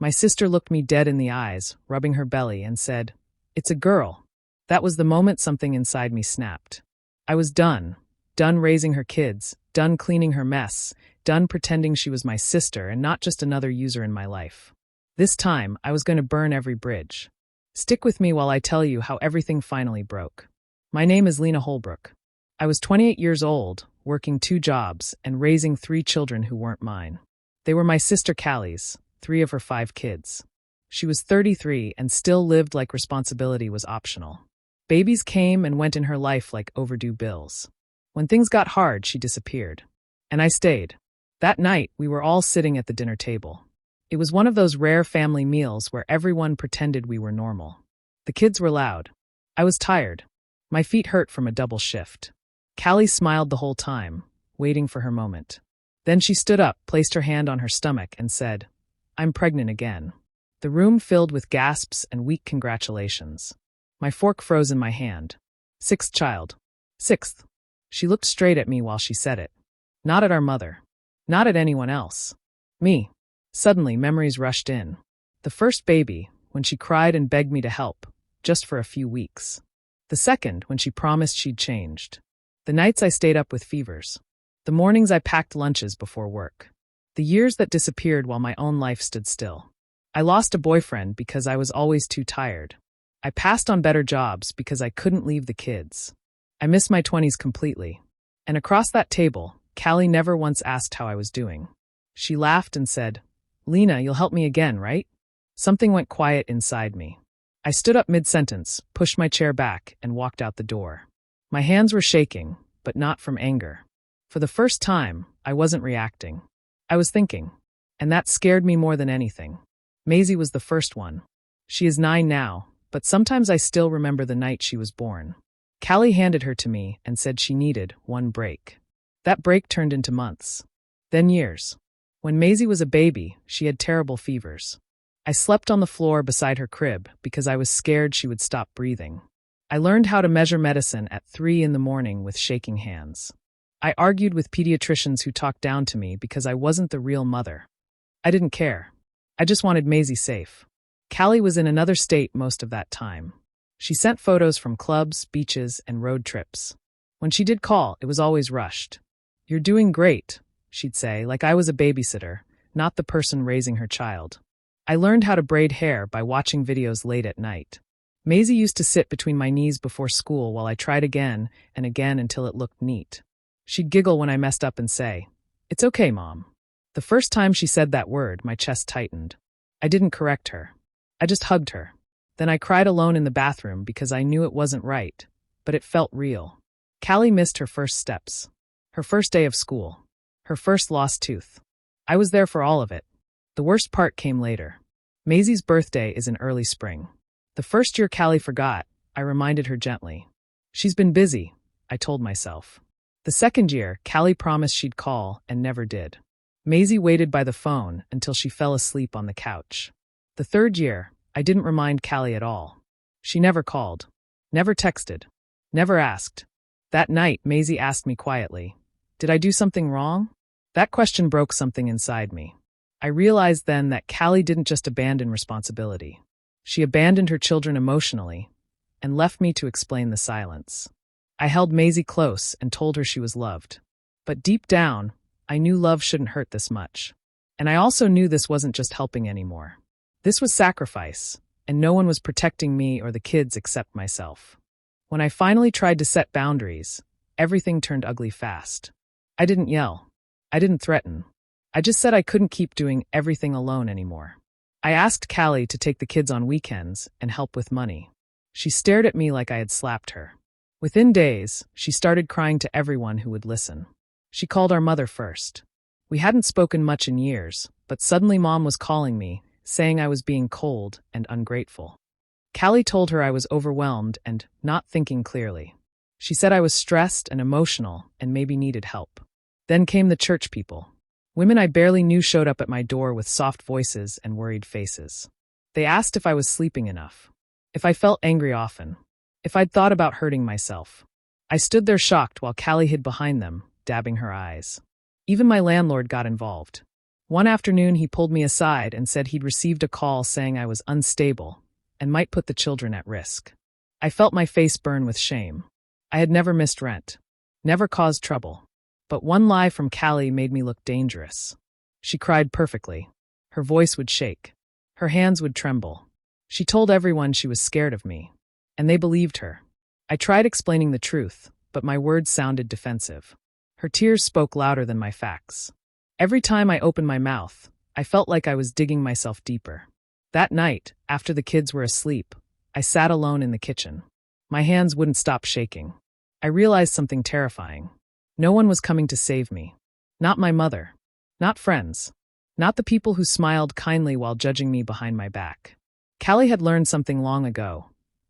My sister looked me dead in the eyes, rubbing her belly, and said, "It's a girl." That was the moment something inside me snapped. I was done. Done raising her kids, done cleaning her mess, done pretending she was my sister and not just another user in my life. This time, I was going to burn every bridge. Stick with me while I tell you how everything finally broke. My name is Lena Holbrook. I was 28 years old, working 2 jobs, and raising 3 children who weren't mine. They were my sister Callie's, 3 of her 5 kids. She was 33 and still lived like responsibility was optional. Babies came and went in her life like overdue bills. When things got hard, she disappeared. And I stayed. That night, we were all sitting at the dinner table. It was one of those rare family meals where everyone pretended we were normal. The kids were loud. I was tired. My feet hurt from a double shift. Callie smiled the whole time, waiting for her moment. Then she stood up, placed her hand on her stomach, and said, "I'm pregnant again." The room filled with gasps and weak congratulations. My fork froze in my hand. 6th child. 6th. She looked straight at me while she said it. Not at our mother. Not at anyone else. Me. Suddenly, memories rushed in. The first baby, when she cried and begged me to help, just for a few weeks. The second, when she promised she'd changed. The nights I stayed up with fevers. The mornings I packed lunches before work. The years that disappeared while my own life stood still. I lost a boyfriend because I was always too tired. I passed on better jobs because I couldn't leave the kids. I missed my 20s completely. And across that table, Callie never once asked how I was doing. She laughed and said, "Lena, you'll help me again, right?" Something went quiet inside me. I stood up mid-sentence, pushed my chair back, and walked out the door. My hands were shaking, but not from anger. For the first time, I wasn't reacting. I was thinking. And that scared me more than anything. Maisie was the first one. She is 9 now, but sometimes I still remember the night she was born. Callie handed her to me and said she needed one break. That break turned into months. Then years. When Maisie was a baby, she had terrible fevers. I slept on the floor beside her crib because I was scared she would stop breathing. I learned how to measure medicine at 3 in the morning with shaking hands. I argued with pediatricians who talked down to me because I wasn't the real mother. I didn't care. I just wanted Maisie safe. Callie was in another state most of that time. She sent photos from clubs, beaches, and road trips. When she did call, it was always rushed. "You're doing great," she'd say, like I was a babysitter, not the person raising her child. I learned how to braid hair by watching videos late at night. Maisie used to sit between my knees before school while I tried again and again until it looked neat. She'd giggle when I messed up and say, "It's okay, Mom." The first time she said that word, my chest tightened. I didn't correct her. I just hugged her. Then I cried alone in the bathroom because I knew it wasn't right, but it felt real. Callie missed her first steps. Her first day of school. Her first lost tooth. I was there for all of it. The worst part came later. Maisie's birthday is in early spring. The first year Callie forgot, I reminded her gently. "She's been busy," I told myself. The second year, Callie promised she'd call and never did. Maisie waited by the phone until she fell asleep on the couch. The third year, I didn't remind Callie at all. She never called. Never texted. Never asked. That night, Maisie asked me quietly, "Did I do something wrong?" That question broke something inside me. I realized then that Callie didn't just abandon responsibility. She abandoned her children emotionally and left me to explain the silence. I held Maisie close and told her she was loved. But deep down, I knew love shouldn't hurt this much. And I also knew this wasn't just helping anymore. This was sacrifice, and no one was protecting me or the kids except myself. When I finally tried to set boundaries, everything turned ugly fast. I didn't yell. I didn't threaten. I just said I couldn't keep doing everything alone anymore. I asked Callie to take the kids on weekends and help with money. She stared at me like I had slapped her. Within days, she started crying to everyone who would listen. She called our mother first. We hadn't spoken much in years, but suddenly Mom was calling me, saying I was being cold and ungrateful. Callie told her I was overwhelmed and not thinking clearly. She said I was stressed and emotional and maybe needed help. Then came the church people. Women I barely knew showed up at my door with soft voices and worried faces. They asked if I was sleeping enough, if I felt angry often, if I'd thought about hurting myself. I stood there shocked while Callie hid behind them, dabbing her eyes. Even my landlord got involved. One afternoon, he pulled me aside and said he'd received a call saying I was unstable and might put the children at risk. I felt my face burn with shame. I had never missed rent, never caused trouble. But one lie from Callie made me look dangerous. She cried perfectly. Her voice would shake. Her hands would tremble. She told everyone she was scared of me, and they believed her. I tried explaining the truth, but my words sounded defensive. Her tears spoke louder than my facts. Every time I opened my mouth, I felt like I was digging myself deeper. That night, after the kids were asleep, I sat alone in the kitchen. My hands wouldn't stop shaking. I realized something terrifying. No one was coming to save me. Not my mother. Not friends. Not the people who smiled kindly while judging me behind my back. Callie had learned something long ago,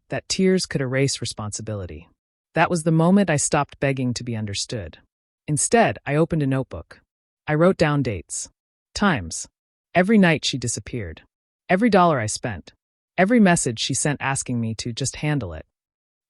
that tears could erase responsibility. That was the moment I stopped begging to be understood. Instead, I opened a notebook. I wrote down dates, times, every night she disappeared, every dollar I spent, every message she sent asking me to just handle it.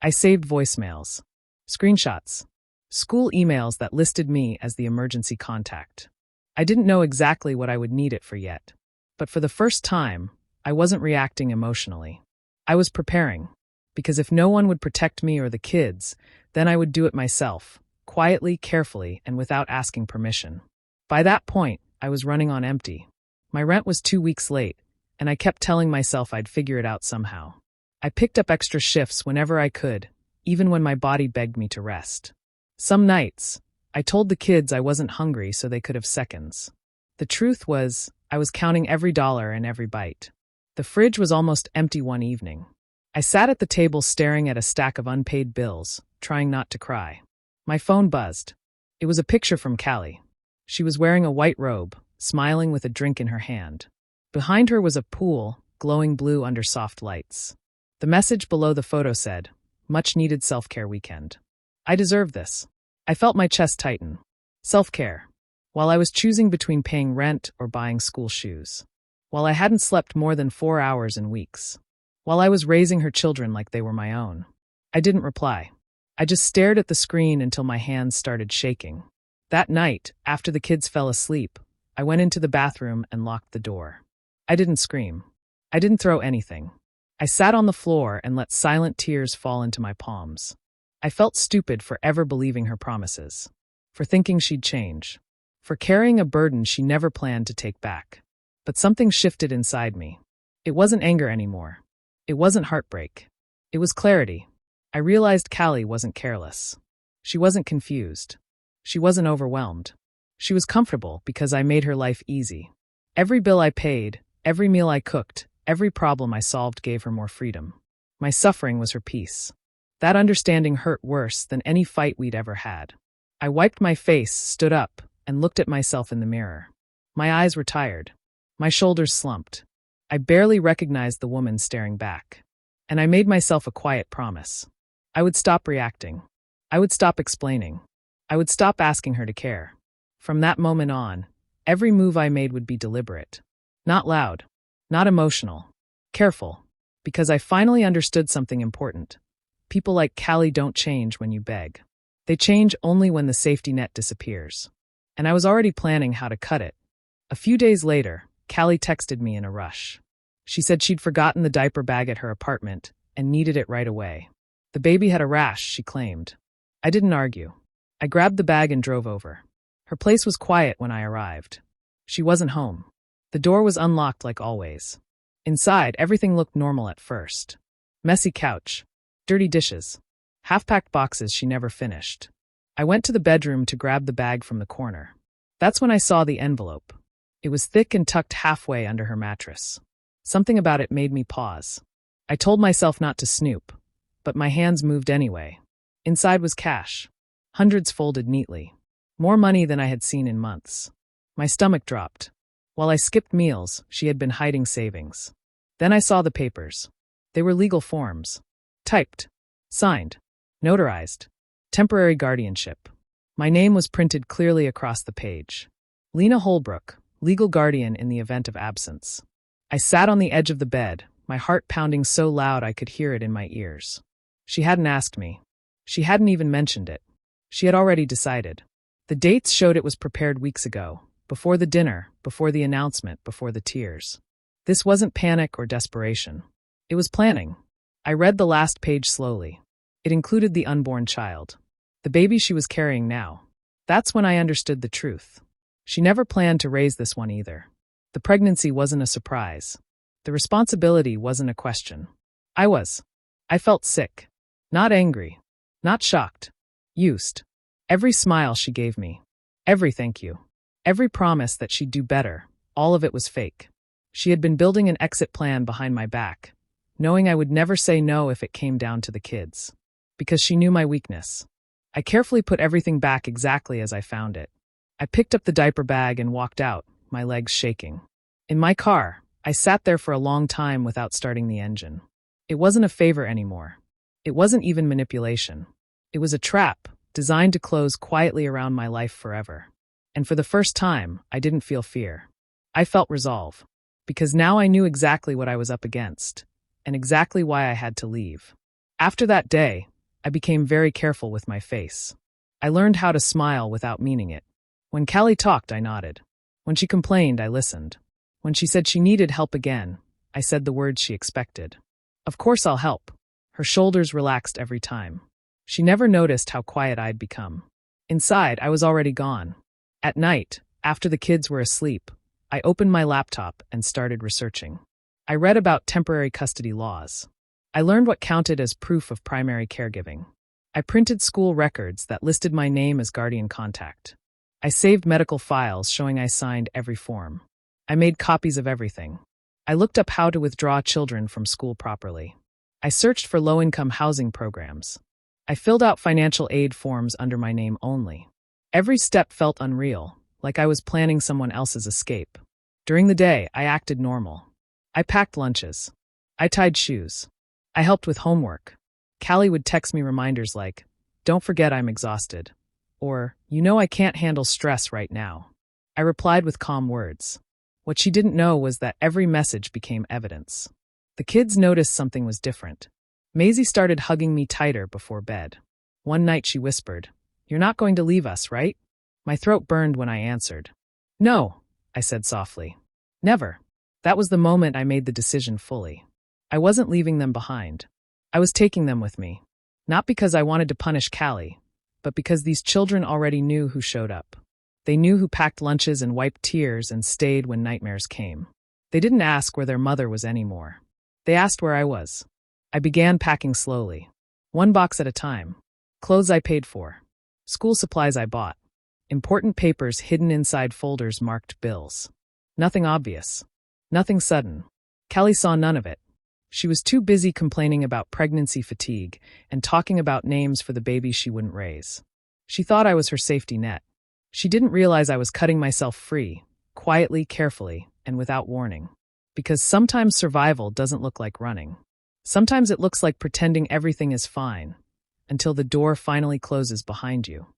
I saved voicemails, screenshots, school emails that listed me as the emergency contact. I didn't know exactly what I would need it for yet, but for the first time, I wasn't reacting emotionally. I was preparing, because if no one would protect me or the kids, then I would do it myself, quietly, carefully, and without asking permission. By that point, I was running on empty. My rent was 2 weeks late, and I kept telling myself I'd figure it out somehow. I picked up extra shifts whenever I could, even when my body begged me to rest. Some nights, I told the kids I wasn't hungry so they could have seconds. The truth was, I was counting every dollar and every bite. The fridge was almost empty one evening. I sat at the table staring at a stack of unpaid bills, trying not to cry. My phone buzzed. It was a picture from Callie. She was wearing a white robe, smiling with a drink in her hand. Behind her was a pool, glowing blue under soft lights. The message below the photo said, "Much-needed self-care weekend." I deserve this. I felt my chest tighten. Self-care. While I was choosing between paying rent or buying school shoes. While I hadn't slept more than 4 hours in weeks. While I was raising her children like they were my own. I didn't reply. I just stared at the screen until my hands started shaking. That night, after the kids fell asleep, I went into the bathroom and locked the door. I didn't scream. I didn't throw anything. I sat on the floor and let silent tears fall into my palms. I felt stupid for ever believing her promises. For thinking she'd change. For carrying a burden she never planned to take back. But something shifted inside me. It wasn't anger anymore. It wasn't heartbreak. It was clarity. I realized Callie wasn't careless. She wasn't confused. She wasn't overwhelmed. She was comfortable because I made her life easy. Every bill I paid, every meal I cooked, every problem I solved gave her more freedom. My suffering was her peace. That understanding hurt worse than any fight we'd ever had. I wiped my face, stood up, and looked at myself in the mirror. My eyes were tired. My shoulders slumped. I barely recognized the woman staring back. And I made myself a quiet promise. I would stop reacting. I would stop explaining. I would stop asking her to care. From that moment on, every move I made would be deliberate. Not loud. Not emotional. Careful. Because I finally understood something important. People like Callie don't change when you beg. They change only when the safety net disappears. And I was already planning how to cut it. A few days later, Callie texted me in a rush. She said she'd forgotten the diaper bag at her apartment and needed it right away. The baby had a rash, she claimed. I didn't argue. I grabbed the bag and drove over. Her place was quiet when I arrived. She wasn't home. The door was unlocked like always. Inside, everything looked normal at first. Messy couch. Dirty dishes. Half-packed boxes she never finished. I went to the bedroom to grab the bag from the corner. That's when I saw the envelope. It was thick and tucked halfway under her mattress. Something about it made me pause. I told myself not to snoop, but my hands moved anyway. Inside was cash. Hundreds folded neatly. More money than I had seen in months. My stomach dropped. While I skipped meals, she had been hiding savings. Then I saw the papers. They were legal forms. Typed. Signed. Notarized. Temporary guardianship. My name was printed clearly across the page. Lena Holbrook, legal guardian in the event of absence. I sat on the edge of the bed, my heart pounding so loud I could hear it in my ears. She hadn't asked me. She hadn't even mentioned it. She had already decided. The dates showed it was prepared weeks ago, Before the dinner, before the announcement, before the tears. This wasn't panic or desperation. It was planning. I read the last page slowly. It included the unborn child. The baby she was carrying now. That's when I understood the truth. She never planned to raise this one either. The pregnancy wasn't a surprise. The responsibility wasn't a question. I felt sick. Not angry. Not shocked. Used. Every smile she gave me. Every thank you. Every promise that she'd do better. All of it was fake. She had been building an exit plan behind my back, knowing I would never say no if it came down to the kids. Because she knew my weakness. I carefully put everything back exactly as I found it. I picked up the diaper bag and walked out, my legs shaking. In my car, I sat there for a long time without starting the engine. It wasn't a favor anymore. It wasn't even manipulation. It was a trap, designed to close quietly around my life forever. And for the first time, I didn't feel fear. I felt resolve. Because now I knew exactly what I was up against, and exactly why I had to leave. After that day, I became very careful with my face. I learned how to smile without meaning it. When Callie talked, I nodded. When she complained, I listened. When she said she needed help again, I said the words she expected. Of course I'll help. Her shoulders relaxed every time. She never noticed how quiet I'd become. Inside, I was already gone. At night, after the kids were asleep, I opened my laptop and started researching. I read about temporary custody laws. I learned what counted as proof of primary caregiving. I printed school records that listed my name as guardian contact. I saved medical files showing I signed every form. I made copies of everything. I looked up how to withdraw children from school properly. I searched for low-income housing programs. I filled out financial aid forms under my name only. Every step felt unreal, like I was planning someone else's escape. During the day, I acted normal. I packed lunches. I tied shoes. I helped with homework. Callie would text me reminders like, "Don't forget I'm exhausted," or, "I can't handle stress right now." I replied with calm words. What she didn't know was that every message became evidence. The kids noticed something was different. Maisie started hugging me tighter before bed. One night she whispered, "You're not going to leave us, right?" My throat burned when I answered. "No," I said softly. "Never." That was the moment I made the decision fully. I wasn't leaving them behind. I was taking them with me. Not because I wanted to punish Callie, but because these children already knew who showed up. They knew who packed lunches and wiped tears and stayed when nightmares came. They didn't ask where their mother was anymore. They asked where I was. I began packing slowly. One box at a time. Clothes I paid for. School supplies I bought. Important papers hidden inside folders marked bills. Nothing obvious. Nothing sudden. Callie saw none of it. She was too busy complaining about pregnancy fatigue and talking about names for the babies she wouldn't raise. She thought I was her safety net. She didn't realize I was cutting myself free, quietly, carefully, and without warning. Because sometimes survival doesn't look like running. Sometimes it looks like pretending everything is fine, until the door finally closes behind you.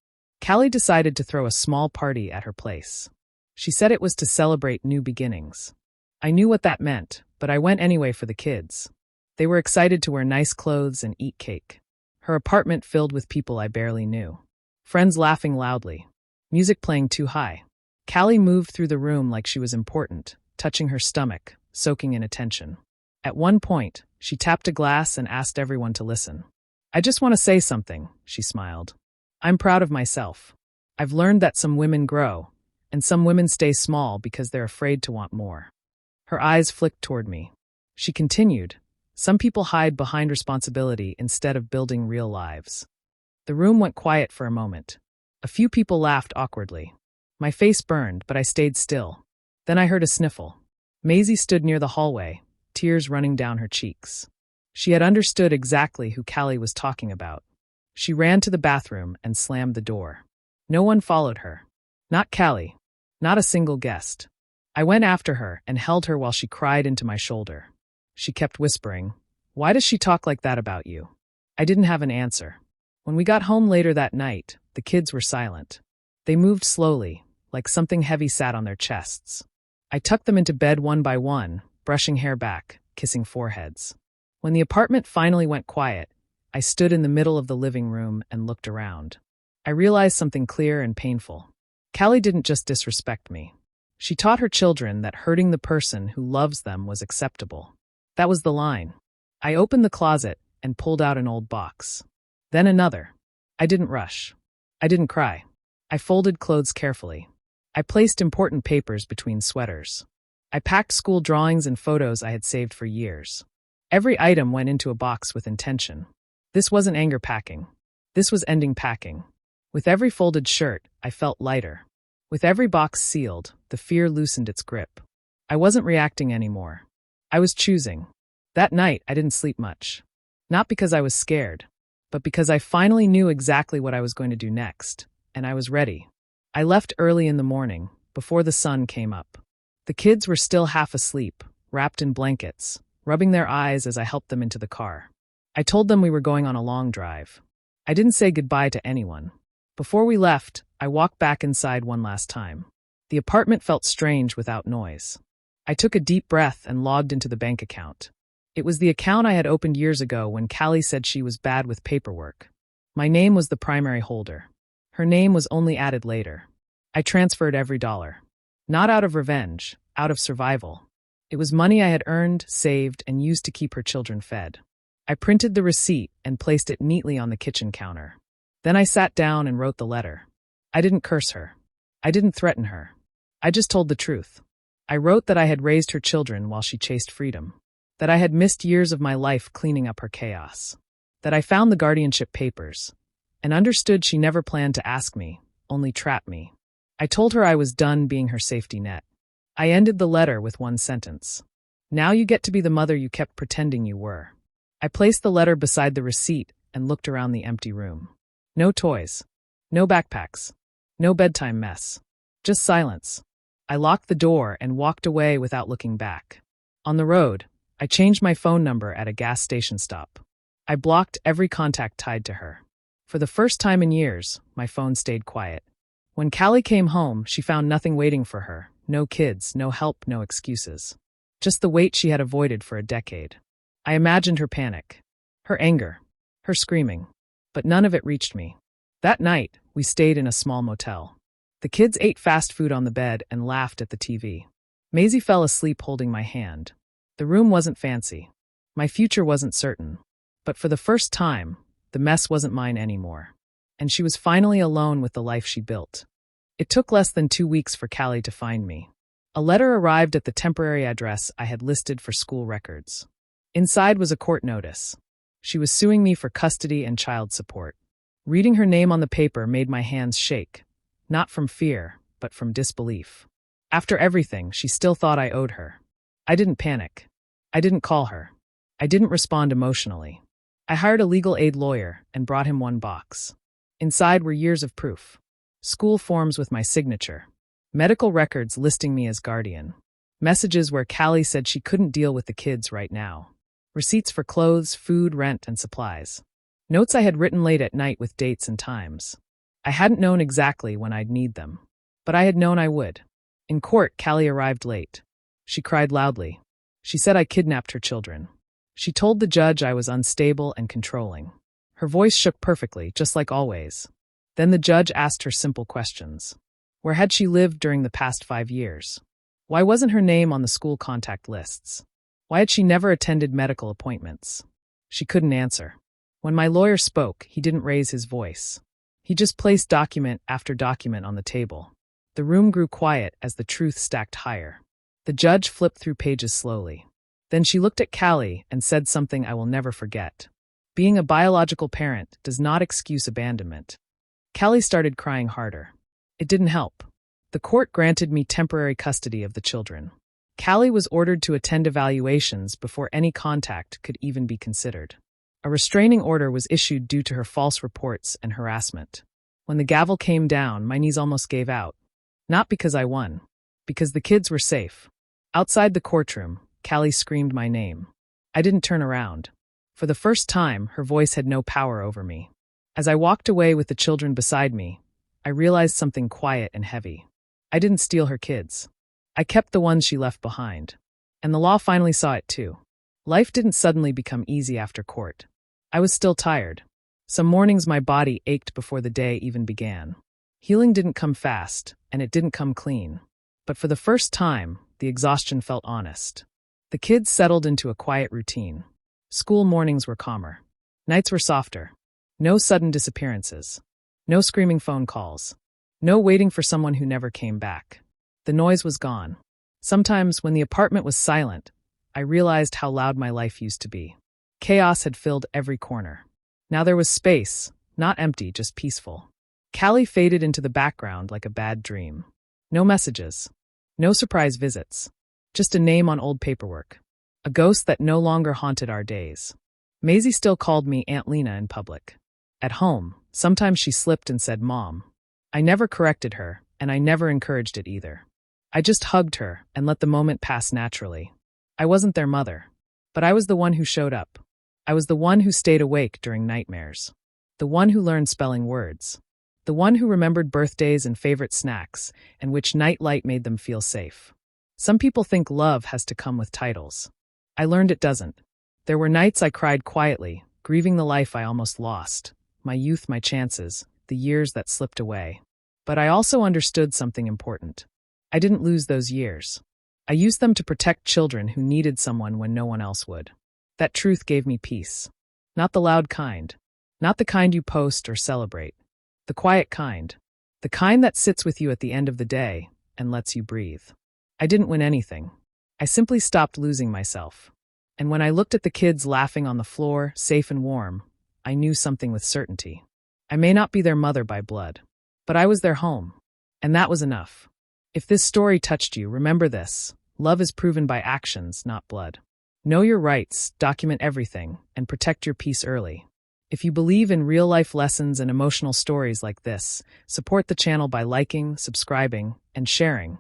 Callie decided to throw a small party at her place. She said it was to celebrate new beginnings. I knew what that meant, but I went anyway for the kids. They were excited to wear nice clothes and eat cake. Her apartment filled with people I barely knew. Friends laughing loudly. Music playing too high. Callie moved through the room like she was important, touching her stomach, soaking in attention. At one point, she tapped a glass and asked everyone to listen. "I just want to say something," she smiled. "I'm proud of myself. I've learned that some women grow, and some women stay small because they're afraid to want more." Her eyes flicked toward me. She continued, "Some people hide behind responsibility instead of building real lives." The room went quiet for a moment. A few people laughed awkwardly. My face burned, but I stayed still. Then I heard a sniffle. Maisie stood near the hallway, tears running down her cheeks. She had understood exactly who Callie was talking about. She ran to the bathroom and slammed the door. No one followed her. Not Callie. Not a single guest. I went after her and held her while she cried into my shoulder. She kept whispering, "Why does she talk like that about you?" I didn't have an answer. When we got home later that night, the kids were silent. They moved slowly, like something heavy sat on their chests. I tucked them into bed one by one, brushing hair back, kissing foreheads. When the apartment finally went quiet, I stood in the middle of the living room and looked around. I realized something clear and painful. Callie didn't just disrespect me. She taught her children that hurting the person who loves them was acceptable. That was the line. I opened the closet and pulled out an old box. Then another. I didn't rush. I didn't cry. I folded clothes carefully. I placed important papers between sweaters. I packed school drawings and photos I had saved for years. Every item went into a box with intention. This wasn't anger packing. This was ending packing. With every folded shirt, I felt lighter. With every box sealed, the fear loosened its grip. I wasn't reacting anymore. I was choosing. That night, I didn't sleep much. Not because I was scared, but because I finally knew exactly what I was going to do next, and I was ready. I left early in the morning, before the sun came up. The kids were still half asleep, wrapped in blankets, rubbing their eyes as I helped them into the car. I told them we were going on a long drive. I didn't say goodbye to anyone. Before we left, I walked back inside one last time. The apartment felt strange without noise. I took a deep breath and logged into the bank account. It was the account I had opened years ago when Callie said she was bad with paperwork. My name was the primary holder. Her name was only added later. I transferred every dollar. Not out of revenge, out of survival. It was money I had earned, saved, and used to keep her children fed. I printed the receipt and placed it neatly on the kitchen counter. Then I sat down and wrote the letter. I didn't curse her. I didn't threaten her. I just told the truth. I wrote that I had raised her children while she chased freedom. That I had missed years of my life cleaning up her chaos. That I found the guardianship papers. And understood she never planned to ask me, only trap me. I told her I was done being her safety net. I ended the letter with one sentence. Now you get to be the mother you kept pretending you were. I placed the letter beside the receipt and looked around the empty room. No toys. No backpacks. No bedtime mess. Just silence. I locked the door and walked away without looking back. On the road, I changed my phone number at a gas station stop. I blocked every contact tied to her. For the first time in years, my phone stayed quiet. When Callie came home, she found nothing waiting for her. No kids, no help, no excuses. Just the weight she had avoided for a decade. I imagined her panic. Her anger. Her screaming. But none of it reached me. That night, we stayed in a small motel. The kids ate fast food on the bed and laughed at the TV. Maisie fell asleep holding my hand. The room wasn't fancy. My future wasn't certain. But for the first time, the mess wasn't mine anymore. And she was finally alone with the life she built. It took less than 2 weeks for Callie to find me. A letter arrived at the temporary address I had listed for school records. Inside was a court notice. She was suing me for custody and child support. Reading her name on the paper made my hands shake, not from fear, but from disbelief. After everything, she still thought I owed her. I didn't panic. I didn't call her. I didn't respond emotionally. I hired a legal aid lawyer and brought him one box. Inside were years of proof. School forms with my signature. Medical records listing me as guardian. Messages where Callie said she couldn't deal with the kids right now. Receipts for clothes, food, rent, and supplies. Notes I had written late at night with dates and times. I hadn't known exactly when I'd need them. But I had known I would. In court, Callie arrived late. She cried loudly. She said I kidnapped her children. She told the judge I was unstable and controlling. Her voice shook perfectly, just like always. Then the judge asked her simple questions. Where had she lived during the past 5 years? Why wasn't her name on the school contact lists? Why had she never attended medical appointments? She couldn't answer. When my lawyer spoke, he didn't raise his voice. He just placed document after document on the table. The room grew quiet as the truth stacked higher. The judge flipped through pages slowly. Then she looked at Callie and said something I will never forget. Being a biological parent does not excuse abandonment. Callie started crying harder. It didn't help. The court granted me temporary custody of the children. Callie was ordered to attend evaluations before any contact could even be considered. A restraining order was issued due to her false reports and harassment. When the gavel came down, my knees almost gave out. Not because I won. Because the kids were safe. Outside the courtroom, Callie screamed my name. I didn't turn around. For the first time, her voice had no power over me. As I walked away with the children beside me, I realized something quiet and heavy. I didn't steal her kids. I kept the ones she left behind. And the law finally saw it too. Life didn't suddenly become easy after court. I was still tired. Some mornings my body ached before the day even began. Healing didn't come fast, and it didn't come clean. But for the first time, the exhaustion felt honest. The kids settled into a quiet routine. School mornings were calmer. Nights were softer. No sudden disappearances. No screaming phone calls. No waiting for someone who never came back. The noise was gone. Sometimes, when the apartment was silent, I realized how loud my life used to be. Chaos had filled every corner. Now there was space, not empty, just peaceful. Callie faded into the background like a bad dream. No messages. No surprise visits. Just a name on old paperwork. A ghost that no longer haunted our days. Maisie still called me Aunt Lena in public. At home, sometimes she slipped and said Mom. I never corrected her, and I never encouraged it either. I just hugged her and let the moment pass naturally. I wasn't their mother, but I was the one who showed up. I was the one who stayed awake during nightmares. The one who learned spelling words. The one who remembered birthdays and favorite snacks, and which night light made them feel safe. Some people think love has to come with titles. I learned it doesn't. There were nights I cried quietly, grieving the life I almost lost, my youth, my chances, the years that slipped away. But I also understood something important. I didn't lose those years. I used them to protect children who needed someone when no one else would. That truth gave me peace. Not the loud kind. Not the kind you post or celebrate. The quiet kind. The kind that sits with you at the end of the day and lets you breathe. I didn't win anything. I simply stopped losing myself. And when I looked at the kids laughing on the floor, safe and warm, I knew something with certainty. I may not be their mother by blood, but I was their home. And that was enough. If this story touched you, remember this. Love is proven by actions, not blood. Know your rights, document everything, and protect your peace early. If you believe in real-life lessons and emotional stories like this, support the channel by liking, subscribing, and sharing.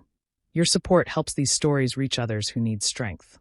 Your support helps these stories reach others who need strength.